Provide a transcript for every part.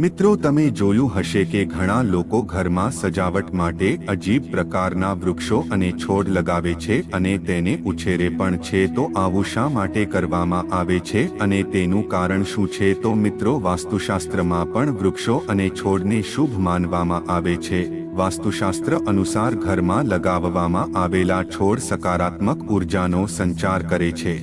મિત્રો, તમે જોયું હશે કે ઘણા લોકો ઘરમાં સજાવટ માટે અજીબ પ્રકારના વૃક્ષો અને છોડ લગાવે છે અને તેને ઉછેરે પણ છે. તો આવું શા માટે કરવામાં આવે છે અને તેનું કારણ શું છે? તો મિત્રો, વાસ્તુશાસ્ત્રમાં પણ વૃક્ષો અને છોડને શુભ માનવામાં આવે છે. વાસ્તુશાસ્ત્ર અનુસાર ઘરમાં લગાવવામાં આવેલા છોડ સકારાત્મક ઉર્જાનો સંચાર કરે છે,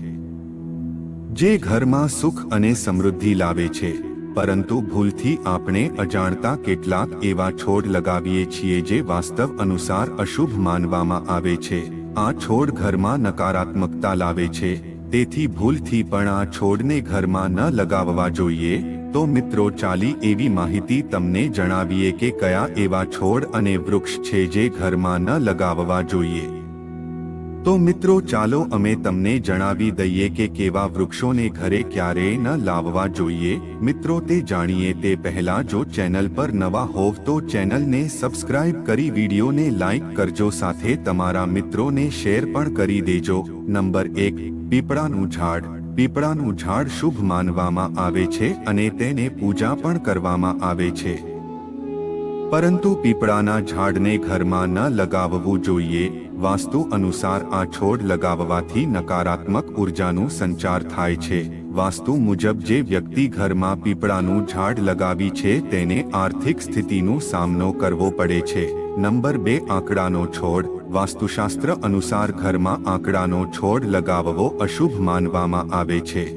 જે ઘરમાં સુખ અને સમૃદ્ધિ લાવે છે. પરંતુ ભૂલથી આપણે અજાણતા કેટલાક એવા છોડ લગાવીએ છીએ જે વાસ્તવ અનુસાર અશુભ માનવામાં આવે છે. આ છોડ ઘરમાં નકારાત્મકતા લાવે છે, તેથી ભૂલથી પણ આ છોડને ઘરમાં ન લગાવવા જોઈએ. તો મિત્રો, ચાલી એવી માહિતી તમને જણાવીએ કે કયા એવા છોડ અને વૃક્ષ છે જે ઘરમાં ન લગાવવા જોઈએ. તો મિત્રો, ચાલો અમે તમને જણાવી દઈએ કે કેવા વૃક્ષોને ઘરે ક્યારેય ન લાવવા જોઈએ. મિત્રો, તે જાણીએ તે પહેલા જો ચેનલ પર નવા હોવ તો ચેનલને સબસ્ક્રાઇબ કરી વિડીયોને લાઇક કરજો, સાથે તમારા મિત્રોને શેર પણ કરી દેજો. નંબર 1, પીપળાનું ઝાડ. પીપળાનું ઝાડ શુભ માનવામાં આવે છે અને તેને પૂજા પણ કરવામાં આવે છે. પરંતુ પીપળાના ઝાડને ઘરમાં ન લગાવવું જોઈએ. વાસ્તુ અનુસાર આ છોડ લગાવવાથી નકારાત્મક ઉર્જાનું સંચાર થાય છે. વાસ્તુ મુજબ જે વ્યક્તિ ઘરમાં પીપળાનું ઝાડ લગાવી છે તેને આર્થિક સ્થિતિનો સામનો કરવો પડે છે. નંબર 2, આંકડાનો છોડ. વાસ્તુશાસ્ત્ર અનુસાર ઘરમાં આંકડાનો છોડ લગાવવો અશુભ માનવામાં આવે છે.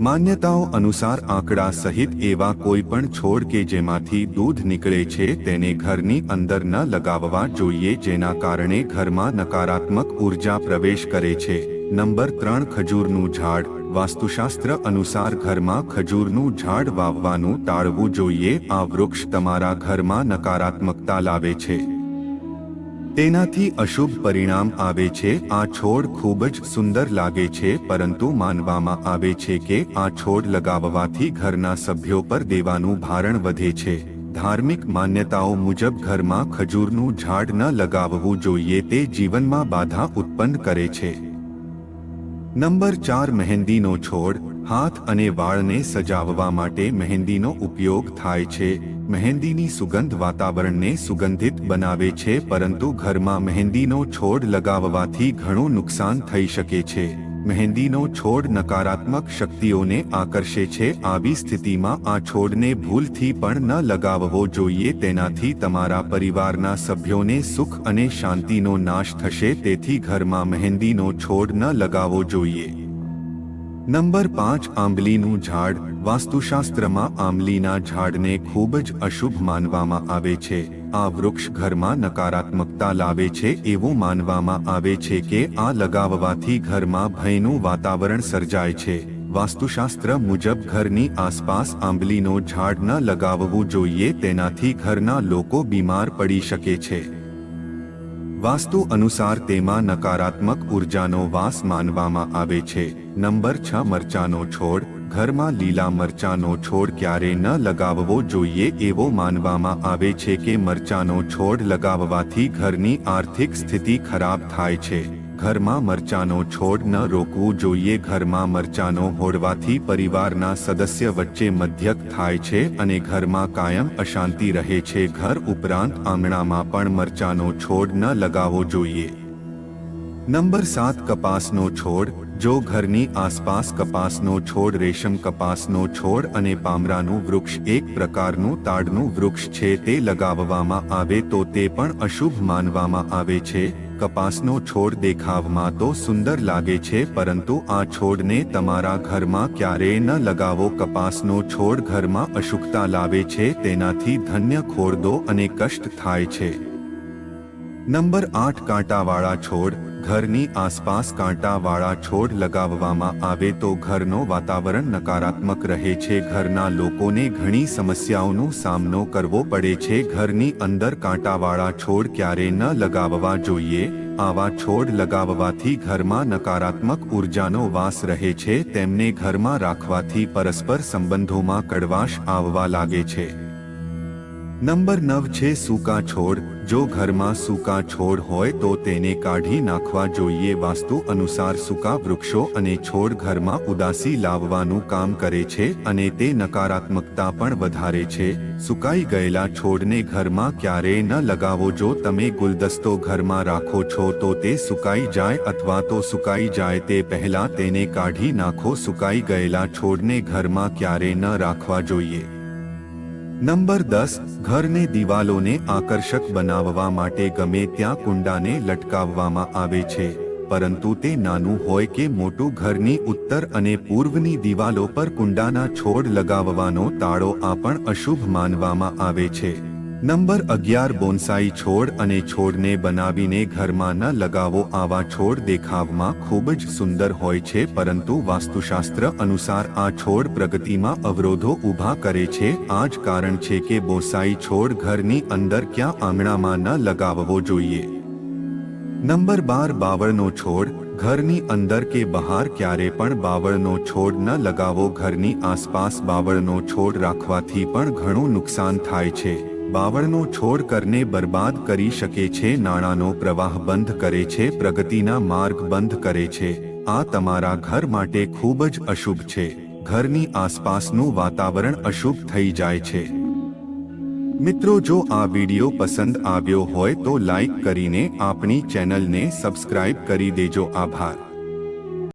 માન્યતાઓ અનુસાર આંકડા સહિત એવા કોઈ પણ છોડ કે જેમાંથી દૂધ નીકળે છે તેને ઘરની અંદર ન લગાવવા જોઈએ, જેના કારણે ઘરમાં નકારાત્મક ઉર્જા પ્રવેશ કરે છે. નંબર 3, ખજૂરનું ઝાડ. વાસ્તુશાસ્ત્ર અનુસાર ઘરમાં ખજૂરનું ઝાડ વાવવાનું ટાળવું જોઈએ. આ વૃક્ષ તમારા ઘરમાં નકારાત્મકતા લાવે છે, તેનાથી અશુભ પરિણામ આવે છે. આ છોડ ખૂબ જ સુંદર લાગે છે, પરંતુ માનવામાં આવે છે કે આ છોડ લગાવવાથી ઘરના સભ્યો પર દેવાનું ભારણ વધે છે. ધાર્મિક માન્યતાઓ મુજબ ઘરમાં ખજૂરનું ઝાડ ન લગાવવું જોઈએ, તે જીવનમાં બાધા ઉત્પન્ન કરે છે. નંબર 4, મહેંદીનો છોડ. હાથ અને વાળને સજાવવા માટે મહેંદીનો ઉપયોગ થાય છે. મહેંદીની સુગંધ વાતાવરણને સુગંધિત બનાવે છે, પરંતુ ઘરમાં મહેંદીનો છોડ લગાવવાથી ઘણું નુકસાન થઈ શકે છે. મહેંદીનો છોડ નકારાત્મક શક્તિઓને આકર્ષે છે. આવી સ્થિતિમાં આ છોડને ભૂલથી પણ ન લગાવવો જોઈએ, તેનાથી તમારા પરિવારના સભ્યોને સુખ અને શાંતિનો નાશ થશે. તેથી ઘરમાં મહેંદીનો છોડ ન લગાવવો જોઈએ. નંબર 5, આંબલીનું ઝાડ. વાસ્તુશાસ્ત્રમાં આંબલીના ઝાડને ખૂબ જ અશુભ માનવામાં આવે છે. આ વૃક્ષ ઘરમાં નકારાત્મકતા લાવે છે. એવું માનવામાં આવે છે કે આ લગાવવાથી ઘરમાં ભયનું વાતાવરણ સર્જાય છે. વાસ્તુશાસ્ત્ર મુજબ ઘરની આસપાસ આંબલીનો ઝાડ ન લગાવવું જોઈએ, તેનાથી ઘરના લોકો બીમાર પડી શકે છે. વાસ્તુ અનુસાર તેમાં નકારાત્મક ઉર્જાનો વાસ માનવામાં આવે છે. નંબર 6, મરચાનો છોડ. ઘરમાં લીલા મરચાનો છોડ ક્યારે ન લગાવવો જોઈએ. એવો માનવામાં આવે છે કે મરચાનો છોડ લગાવવાથી ઘરની આર્થિક સ્થિતિ ખરાબ થાય છે. ઘરમાં મરચાનો છોડ ન રોકવું જોઈએ. ઘરમાં મરચાનો હોડવાથી પરિવારના સદસ્ય વચ્ચે મધ્યક થાય છે અને ઘરમાં કાયમ અશાંતિ રહે છે. ઘર ઉપરાંત આંગણામાં પણ મરચાનો છોડ ન લગાવવો જોઈએ. નંબર 7, કપાસનો છોડ. જો ઘરની આસપાસ કપાસનો છોડ, રેશમ કપાસનો છોડ અને પામરાનું વૃક્ષ, એક પ્રકારનું તાડનું વૃક્ષ છે, તે લગાવવામાં આવે તો તે પણ અશુભ માનવામાં આવે છે. કપાસનો છોડ દેખાવમાં તો સુંદર લાગે છે, પરંતુ આ છોડને તમારા ઘરમાં ક્યારેય ન લગાવો. કપાસનો છોડ ઘરમાં અશુભતા લાવે છે, તેનાથી ધન્ય ખોરદો અને કષ્ટ થાય છે. નંબર 8, કાંટાવાળા છોડ. ઘરની આસપાસ કાંટાવાળા છોડ લગાવવામાં આવે તો ઘરનો વાતાવરણ નકારાત્મક રહે છે. ઘરના લોકોને ઘણી સમસ્યાઓનો સામનો કરવો પડે છે. ઘરની અંદર કાંટાવાળા છોડ ક્યારે ન લગાવવા જોઈએ. આવા છોડ લગાવવાથી ઘરમાં નકારાત્મક ઉર્જાનો વાસ રહે છે. તેમને ઘરમાં રાખવાથી પરસ્પર સંબંધોમાં કડવાશ આવવા લાગે છે. નંબર 9 છે સૂકા છોડ. જો ઘરમાં સૂકા છોડ હોય તો તેને કાઢી નાખવા જોઈએ. વાસ્તુ અનુસાર સૂકા વૃક્ષો અને છોડ ઘરમાં ઉદાસી લાવવાનું કામ કરે છે અને તે નકારાત્મકતા પણ વધારે છે. સુકાઈ ગયેલા છોડને ઘરમાં ક્યારેય ન લગાવો. જો તમે ગુલદસ્તો ઘરમાં રાખો છો તો તે સુકાઈ જાય અથવા તો સુકાઈ જાય તે પહેલા તેને કાઢી નાખો. સુકાઈ ગયેલા છોડને ઘરમાં ક્યારેય ન રાખવા જોઈએ. નંબર 10. ઘરને દિવાલોને આકર્ષક બનાવવા માટે ગમે ત્યાં કુંડાને લટકાવવામાં આવે છે, પરંતુ તે નાનું હોય કે મોટું, ઘરની ઉત્તર અને પૂર્વની દિવાલો પર કુંડાના છોડ લગાવવાનો ટાળો. આ પણ અશુભ માનવામાં આવે છે. નંબર 11. બોન્સાઈ છોડ અને છોડને બનાવીને ઘરમાં ન લગાવો. આવા છોડ દેખાવમાં ખૂબ જ સુંદર હોય છે, પરંતુ વાસ્તુશાસ્ત્ર અનુસાર આ છોડ પ્રગતિમાં અવરોધો ઊભા કરે છે. આ જ કારણ છે કે બોન્સાઈ છોડ ઘરની અંદર ક્યાં આંગણામાં ન લગાવવો જોઈએ. નંબર 12. બાવળનો છોડ. ઘરની અંદર કે બહાર ક્યારે પણ બાવળનો છોડ ન લગાવો. ઘરની આસપાસ બાવળનો છોડ રાખવાથી પણ ઘણું નુકસાન થાય છે. બાવળનો છોડ ઘરને બરબાદ કરી શકે છે, નાણાંનો પ્રવાહ બંધ કરે છે, પ્રગતિના માર્ગ બંધ કરે છે. આ તમારા ઘર માટે ખૂબ જ અશુભ છે. ઘરની આસપાસનું વાતાવરણ અશુભ થઈ જાય છે. મિત્રો, જો આ વિડિયો પસંદ આવ્યો હોય તો લાઈક કરીને આપણી ચેનલને સબસ્ક્રાઇબ કરી દેજો. આભાર.